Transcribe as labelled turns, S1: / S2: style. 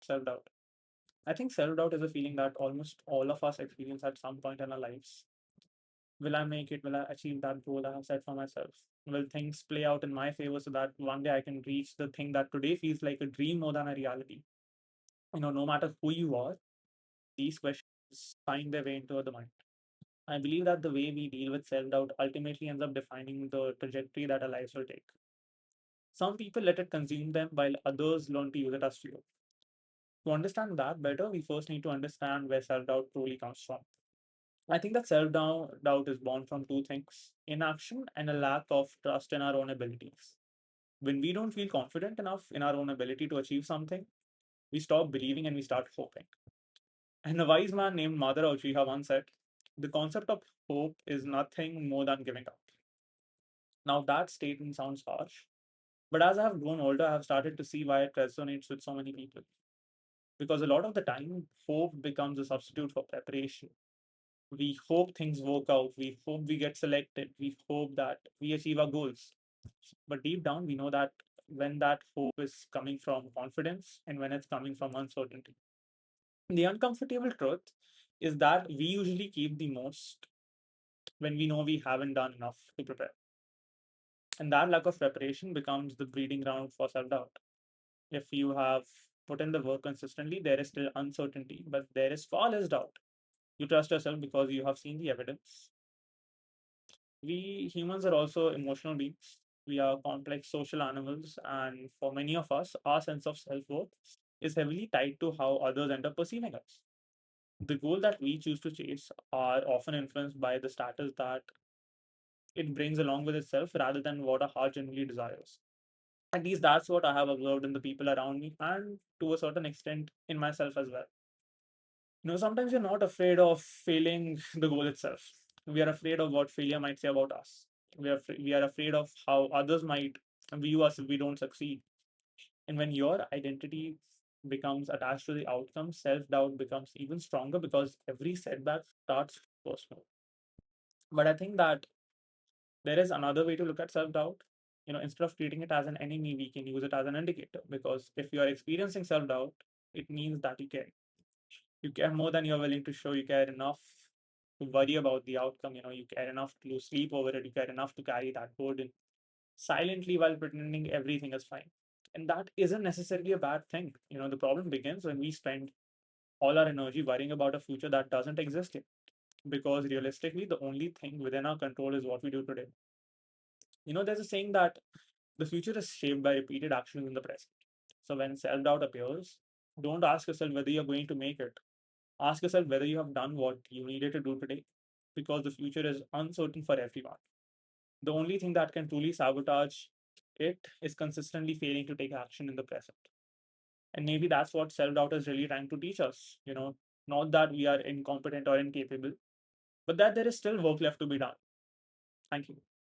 S1: self doubt? I think self doubt is a feeling that almost all of us experience at some point in our lives. Will I make it? Will I achieve that goal I have set for myself? Will things play out in my favor so that one day I can reach the thing that today feels like a dream more than a reality? No matter who you are, these questions find their way into the mind. I believe that the way we deal with self doubt ultimately ends up defining the trajectory that our lives will take. Some people let it consume them while others learn to use it as fuel. To understand that better, we first need to understand where self doubt truly comes from. I think that self doubt is born from two things: inaction and a lack of trust in our own abilities. When we don't feel confident enough in our own ability to achieve something, we stop believing and we start hoping. And a wise man named Mother Uchiha once said, the concept of hope is nothing more than giving up. Now, that statement sounds harsh, but as I have grown older, I have started to see why it resonates with so many people. Because a lot of the time, hope becomes a substitute for preparation. We hope things work out, we hope we get selected, we hope that we achieve our goals. But deep down, we know that when that hope is coming from confidence and when it's coming from uncertainty. The uncomfortable truth is that we usually keep the most when we know we haven't done enough to prepare. And that lack of preparation becomes the breeding ground for self doubt. If you have put in the work consistently, there is still uncertainty, but there is far less doubt. You trust yourself because you have seen the evidence. We humans are also emotional beings. We are complex social animals, and for many of us, our sense of self worth is heavily tied to how others end up perceiving us. The goal that we choose to chase are often influenced by the status that it brings along with itself rather than what a heart genuinely desires. At least that's what I have observed in the people around me and to a certain extent in myself as well. Sometimes we're not afraid of failing the goal itself. We are afraid of what failure might say about us. We are afraid of how others might view us if we don't succeed. And when your identity becomes attached to the outcome, self doubt becomes even stronger because every setback starts personal. But I think that there is another way to look at self doubt. Instead of treating it as an enemy, we can use it as an indicator because if you are experiencing self doubt, it means that you care. You care more than you're willing to show. You care enough to worry about the outcome. You care enough to lose sleep over it. You care enough to carry that burden silently while pretending everything is fine. And that isn't necessarily a bad thing. The problem begins when we spend all our energy worrying about a future that doesn't exist yet. Because realistically, the only thing within our control is what we do today. There's a saying that the future is shaped by repeated actions in the present. So when self doubt appears, don't ask yourself whether you're going to make it. Ask yourself whether you have done what you needed to do today, because the future is uncertain for everyone. The only thing that can truly sabotage it is consistently failing to take action in the present. And maybe that's what self doubt is really trying to teach us. Not that we are incompetent or incapable, but that there is still work left to be done. Thank you.